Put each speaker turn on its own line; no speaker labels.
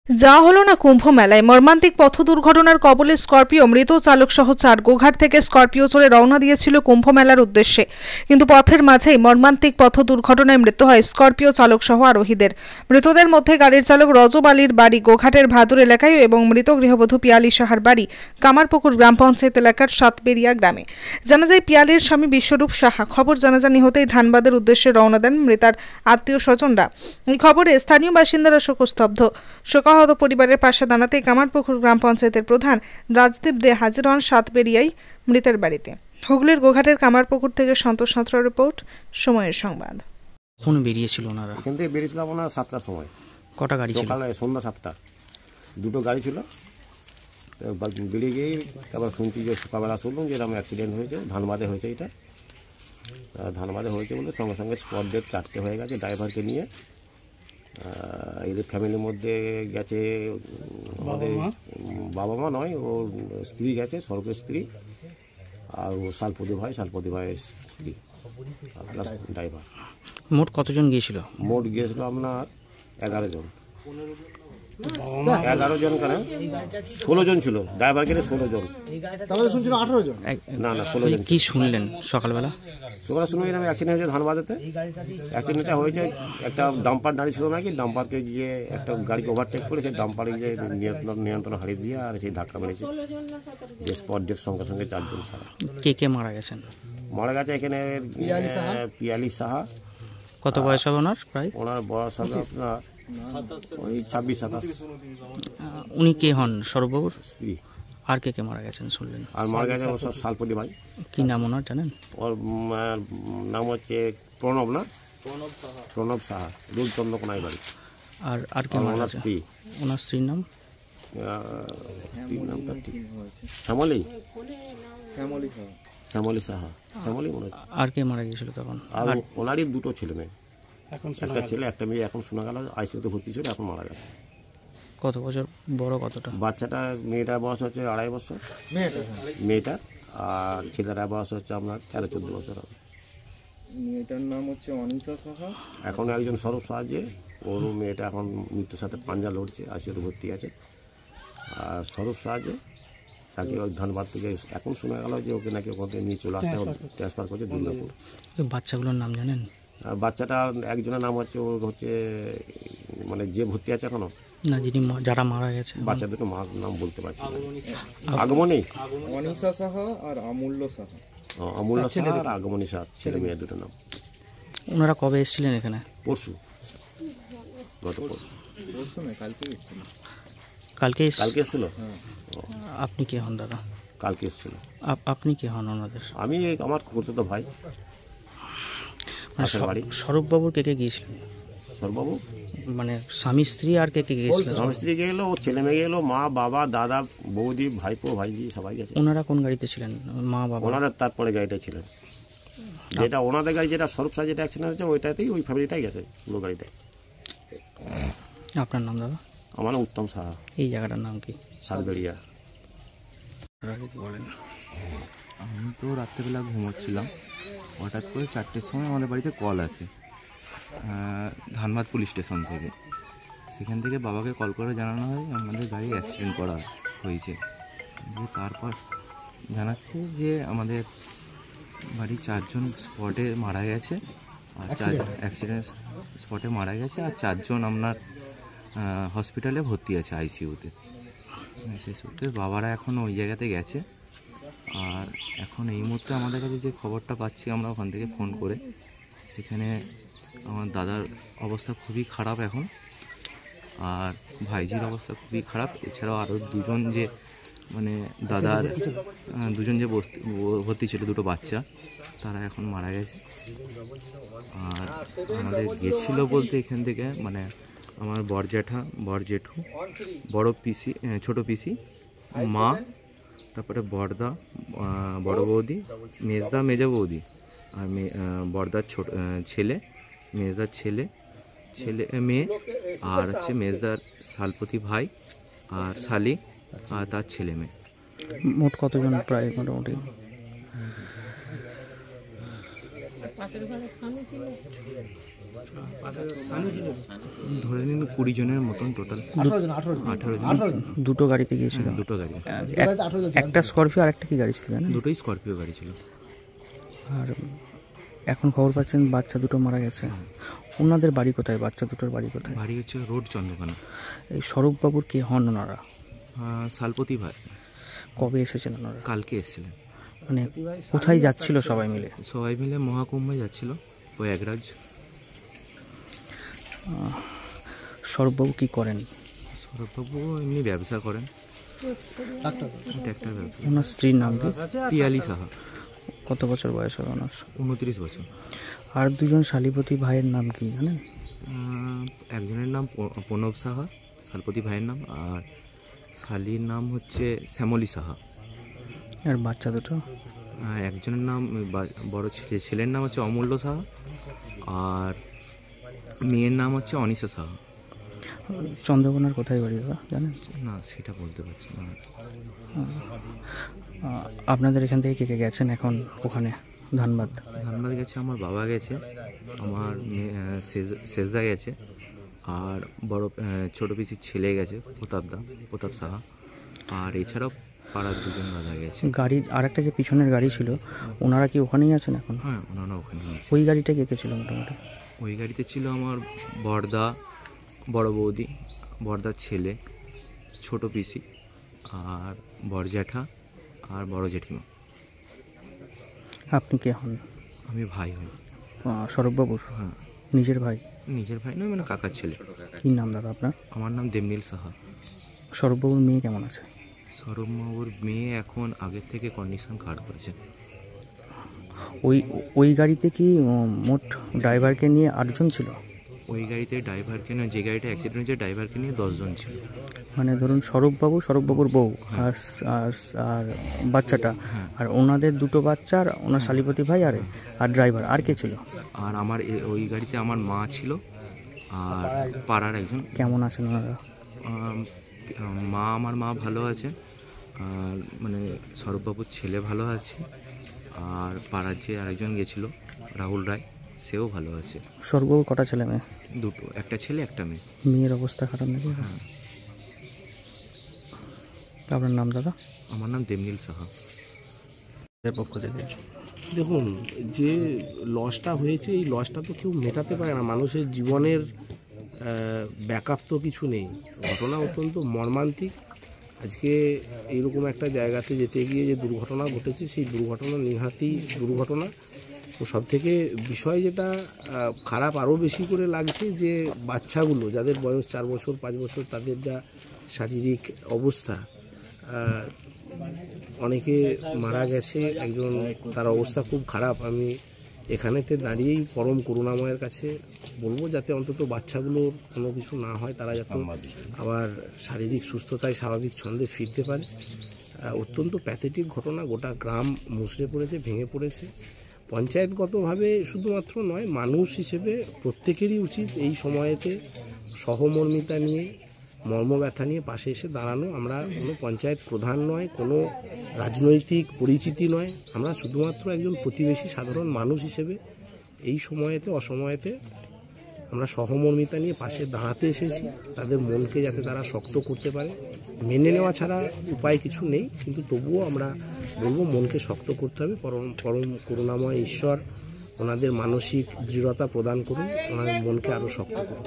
যা হলো না কুম্ভ মেলায় মর্মান্তিক পথ দুর্ঘটনার কবলে স্করপিও মৃত চালক সহ 4 গোঘাট থেকে স্করপিও চড়ে রওনা দিয়েছিল কুম্ভ মেলার উদ্দেশ্যে, কিন্তু পথের মাঝেই মর্মান্তিক পথ দুর্ঘটনায় মৃত্যু হয় স্করপিও চালক সহ আরোহীদের। মৃতদের মধ্যে গাড়ির চালক রজব আলীর বাড়ি গোঘাটের ভাদুর এলাকায় এবং মৃত গৃহবধূ পিয়ালি সাহার বাড়ি কামারপুকুর গ্রাম পঞ্চায়েত এলাকার সাতবেরিয়া গ্রামে। জানা যায় পিয়ালির স্বামী বিশ্বরূপ সাহা খবর জানাজানি হতেই ধানবাদের উদ্দেশ্যে রওনা দেন মৃতার আত্মীয় স্বজনরা। এই খবরে স্থানীয় বাসিন্দারা শোকস্তব্ধ। শোকাহত পরিবারের পাশে দাঁড়াতে কামারপুকুর গ্রাম পঞ্চায়েতের প্রধান রাজদীপ দে হাজির হন সাতবেরিয়ায় মৃতের বাড়িতে। হুগলির গোঘাটের কামারপুকুর থেকে সন্তোষ সাঁতরা রিপোর্ট, সময়ের সংবাদ।
কখন বেরিয়েছিল ওনারা?
এখান থেকে বেরিয়েছিল আপনার 7টার সময়।
কটা গাড়ি ছিল?
সকালে সন্ধ্যা 7টা, দুটো গাড়ি ছিল। বেরিয়ে গিয়ে তারপর শুনছি যে সকালবেলা শুনলাম যে এরকম অ্যাক্সিডেন্ট হয়েছে, ধানবাদে হয়েছে। এটা ধানবাদে হয়েছে বলে সঙ্গে সঙ্গে স্পট ডেট 4টে হয়ে গেছে। ড্রাইভারকে নিয়ে এদের ফ্যামিলির মধ্যে গেছে আমাদের বাবা মা নয়, ওর স্ত্রী গেছে, স্বর্গের স্ত্রী, আর ও শালপতি ভাইয়ের স্ত্রী প্লাস ড্রাইভার।
মোট কতজন গিয়েছিল?
মোট গিয়েছিল আপনার 11 জন। 11 জন কেন 16 জন ছিল, ড্রাইভার গেলে 16 জন,
তাহলে শুনছিল 18 জন।
না 16 জন।
কি শুনলেন সকালবেলা?
সকালে শুনলাম এরকম অ্যাক্সিডেন্ট হয়েছে ধানবাদেতে। অ্যাক্সিডেন্টটা হয়েছে একটা ডাম্পার দাঁড়িয়ে ছিল নাকি, ডাম্পারকে গিয়ে একটা গাড়িকে ওভারটেক করে সেই ডাম্পারে গিয়ে নিয়ন্ত্রণ হারিয়ে দিয়ে আর সেই ধাক্কা মেরেছে। যে স্পট ডেট সঙ্গে সঙ্গে 4 জন সারা।
কে মারা গেছেন?
মারা গেছে এখানে পিয়ালি সাহা।
কত বয়স হবে ওনার? প্রায়
ওনার বয়স হবে আপনার ওই 26-27।
উনি কে হন? সৌরভবাবুর স্ত্রী। আর কে মারা গেছেন শুনলেন?
আর মারা গেছে ওর শালপতি ভাই।
কি নাম ওনার জানেন?
ওর নাম হচ্ছে প্রণব সাহা, রুলচন্দ্র কোনায় বাড়ি।
আর কে মারা গেছে? ওনার স্ত্রীর নাম?
স্ত্রীর নামটা ঠিক শ্যামলী সাহা, শ্যামলী মনে হচ্ছে।
আর কে মারা গিয়েছিল তখন?
আর ওনারই দুটো ছেলে মেয়ে, একটা ছেলে একটা মেয়ে। এখন শোনা গেল আইসিইউতে ভর্তি ছিল, এখন মারা গেছে।
কত বছর বড়? কতটা?
বাচ্চাটা মেয়েটার বয়স হচ্ছে 2.5 বছর মেয়েটা, আর ছেলেটার বয়স হচ্ছে আপনার 13-14 বছর হবে।
মেয়েটার নাম হচ্ছে অনিশা সাহা।
এখন একজন সরব সাহায্যে, ওর মেয়েটা এখন মৃত্যুর সাথে পাঞ্জা লড়ছে, আইসিইউতে ভর্তি আছে। আর সরব সাহায্যে তাকে ওই ধানবাদ থেকে এখন শোনা গেল যে ওকে নাকি ওখান থেকে নিয়ে চলে আসছে, ট্রান্সফার করছে দুর্গাপুর।
বাচ্চাগুলোর নাম জানেন?
বাচ্চাটা একজনের নাম হচ্ছে ওর হচ্ছে মানে যে ভর্তি আছে এখনো
না, যারা মারা গেছে
বাচ্চা দুটো মার নাম বলতে পারছি না। আগমনী
অনিশা সাহা আর অমূল্য সাহা।
অমূল্য সাহা আর আগমনী সাহা, ছেলে মেয়ে দুটো নাম।
ওনারা কবে এসেছিলেন এখানে?
পরশু, গত পরশু
না কালকে এসেছিল।
কালকে
এসেছিল।
আপনি কে হন দাদা?
কালকে এসেছিল।
আপনি কে হন ওনাদের?
আমি আমার খুড়তুতো ভাই।
স্বরূপবাবুর কে গিয়েছিলেন?
স্বরূপবাবু
মানে স্বামী স্ত্রী আর কে গিয়েছিলেন?
স্বামী স্ত্রী গেলো, ওর ছেলে মেয়ে গেলো, মা বাবা দাদা বৌদি ভাইপো ভাইজি সবাই গেছে।
ওনারা কোন গাড়িতে ছিলেন? মা বাবা? ওনারা
তারপরে গাড়িটা ছিলেন, যেটা ওনাদের গাড়ি, যেটা স্বরূপ সাহা যেটা অ্যাক্সিডেন্ট হয়েছে ওইটাতেই ওই ফ্যামিলিটাই গেছে পুরো গাড়িটায়।
আপনার নাম দাদা?
আমার নাম উত্তম সাহা।
এই জায়গাটার নাম কি?
সাতবেরিয়া।
বলেন।
আমি তো রাত্রেবেলা ঘুমোচ্ছিলাম, হঠাৎ করে 4টের সময় আমাদের বাড়িতে কল আসে ধানবাদ পুলিশ স্টেশন থেকে। সেখান থেকে বাবাকে কল করে জানানো হয় আমাদের গাড়ি অ্যাক্সিডেন্ট করা হয়েছে। তারপর জানাচ্ছে যে আমাদের বাড়ির 4 জন স্পটে মারা গেছে, আর অ্যাক্সিডেন্ট স্পটে মারা গেছে, আর 4 জন আপনার হসপিটালে ভর্তি আছে আইসিইউতে। সেই সূত্রে বাবারা এখন ওই জায়গাতে গেছে। আর এখন এই মুহূর্তে আমাদের কাছে যে খবরটা পাচ্ছি আমরা ওখান থেকে ফোন করে, সেখানে আমার দাদার অবস্থা খুবই খারাপ এখন, আর ভাইজির অবস্থা খুবই খারাপ। এছাড়াও আরও 2 জন যে মানে দাদার 2 জন যে ভর্তি ছিল, 2টো বাচ্চা, তারা এখন মারা গেছে। আর আমাদের গেছিলো বলতে এখান থেকে মানে আমার বর জেঠু, বড় পিসি, ছোটো পিসি, মা, তারপরে বড়দা, বড় বৌদি, মেজদা, মেজো বৌদি, আর বড়দার ছেলে, মেজদার ছেলে মেয়ে, আর হচ্ছে মেজদার শালপতি ভাই আর শালি আর তার ছেলে মেয়ে।
মোট কতজন? প্রায় মোটামুটি
ধরে নিন 20 জনের মতন টোটাল। 18 জন।
দুটো গাড়িতে গিয়েছিল,
দুটো গাড়ি,
একটা স্করপিও আর একটা কি গাড়ি ছিল জানেন?
দুটোই স্করপিও গাড়ি ছিল।
আর এখন খবর পাচ্ছেন বাচ্চা দুটো মারা গেছে। ওনাদের বাড়ি কোথায়? বাচ্চা দুটোর বাড়ি কোথায়?
বাড়ি হচ্ছে রোড চন্দ্রকোনা।
এই স্বরূপবাবুর কে হন ওনারা?
শালপতি ভাই।
কবে এসেছেন ওনারা?
কালকে এসেছিলেন।
মানে কোথায় যাচ্ছিল সবাই মিলে?
সবাই মিলে মহাকুম্ভে যাচ্ছিল প্রয়াগরাজ।
স্বরূপবাবু কি করেন?
সৌরভবাবু এমনি ব্যবসা করেন, ট্র্যাক্টর ব্যবসা।
ওনার স্ত্রীর নাম কি?
পিয়ালি সাহা।
কত বছর বয়স হবে ওনার?
29 বছর।
আর দুজন শালীপতি ভাইয়ের নাম কি জানেন?
একজনের নাম প্রণব সাহা, শালপতি ভাইয়ের নাম, আর শালির নাম হচ্ছে শ্যামলী সাহা।
আর বাচ্চা দুটো?
একজনের নাম বড় ছেলের নাম হচ্ছে অমূল্য সাহা, আর মেয়ের নাম হচ্ছে অনিশা সাহা।
চন্দ্রকোনার কোথায় বাড়ি দাদা জানেন?
না, সেটা বলতে পারছি না।
আপনাদের এখান থেকে কে কে গেছেন এখন ওখানে ধানবাদ?
ধানবাদ গেছে আমার বাবা গেছে, আমার শেষদা গেছে, আর বড় ছোটো পিসির ছেলে গেছে প্রতাপ সাহা, আর এছাড়াও পাড়ার দুজন দাদা গেছে।
গাড়ি আর একটা যে পিছনের গাড়ি ছিল ওনারা কি ওখানেই আছেন এখন?
হ্যাঁ, ওনারা ওখানেই আছে।
ওই গাড়িটা কে কে ছিল মোটামুটি?
ওই গাড়িতে ছিল আমার বড়দা, বড় বৌদি, বড়দার ছেলে, ছোট পিসি, আর বড় জ্যাঠা, আর বড় জেঠিমা।
আপনি কে হন?
আমি ভাই হই।
স্বরূপবাবুর?
হ্যাঁ।
নিজের ভাই?
নিজের ভাই নয়, মানে কাকার ছেলে।
কী নাম দাদা আপনার?
আমার নাম দেবনীল সাহা।
স্বরূপবাবুর মেয়ে কেমন আছে?
সৌরভবাবুর মেয়ে এখন আগের থেকে কন্ডিশন খারাপ করেছে।
ওই গাড়িতে কি মোট ড্রাইভারকে নিয়ে 8 জন ছিল?
ওই গাড়িতে ড্রাইভারকে নিয়ে, যে গাড়িটা অ্যাক্সিডেন্ট হয়েছে ড্রাইভারকে নিয়ে 10 জন ছিল।
মানে ধরুন স্বরূপবাবুর বউ আর বাচ্চাটা, আর ওনাদের দুটো বাচ্চা, আর ওনার শালীপতি ভাই, আর ড্রাইভার, আর কে ছিল?
আর আমার ওই গাড়িতে আমার মা ছিল, আর পাড়ার একজন।
কেমন আছেন ওনারা?
আমার মা ভালো আছে, আর মানে সৌরভবাবুর ছেলে ভালো আছে, আর পাড়ার যে আরেকজন গেছিল রাহুল রায়, সেও ভালো আছে।
স্বরূপবাবুর কটা ছেলে মেয়ে?
দুটো, একটা ছেলে একটা মেয়ে।
মেয়ের অবস্থা খারাপ নাকি?
হ্যাঁ।
আপনার নাম দাদা?
আমার নাম দেবনীল সাহা।
পক্ষ থেকে
দেখুন, যে লসটা হয়েছে এই লসটা তো কেউ মেটাতে পারে না। মানুষের জীবনের ব্যাকআপ তো কিছু নেই। ঘটনা অত্যন্ত মর্মান্তিক। আজকে এইরকম একটা জায়গাতে যেতে গিয়ে যে দুর্ঘটনা ঘটেছে, সেই দুর্ঘটনা নিহাতি দুর্ঘটনা। তো সবথেকে বিষয় যেটা খারাপ আরও বেশি করে লাগছে, যে বাচ্চাগুলো যাদের বয়স 4 বছর 5 বছর, তাদের যা শারীরিক অবস্থা, অনেকে মারা গেছে, একজন তার অবস্থা খুব খারাপ। আমি এখানেতে দাঁড়িয়েই পরম করুণাময়ের কাছে বলবো যাতে অন্তত বাচ্চাগুলোর কোনো কিছু না হয়, তারা যাতে আবার শারীরিক সুস্থতায় স্বাভাবিক ছন্দে ফিরতে পারে। অত্যন্ত প্যাথেটিক ঘটনা। গোটা গ্রাম মুষড়ে পড়েছে, ভেঙে পড়েছে। পঞ্চায়েতগতভাবে শুধুমাত্র নয়, মানুষ হিসেবে প্রত্যেকেরই উচিত এই সময়েতে সহমর্মিতা নিয়ে, মর্মব্যথা নিয়ে পাশে এসে দাঁড়ানো। আমরা কোনো পঞ্চায়েত প্রধান নয়, কোনো রাজনৈতিক পরিচিতি নয়, আমরা শুধুমাত্র একজন প্রতিবেশী সাধারণ মানুষ হিসেবে এই সময়েতে অসময়েতে আমরা সহমর্মিতা নিয়ে পাশে দাঁড়াতে এসেছি। তাদের মনকে যাতে তারা শক্ত করতে পারে, মেনে নেওয়া ছাড়া উপায় কিছু নেই, কিন্তু তবুও আমরা বলবো মনকে শক্ত করতে হবে। পরম করুণাময় ঈশ্বর ওনাদের মানসিক দৃঢ়তা প্রদান করুন, ওনাদের মনকে আরও শক্ত করুন।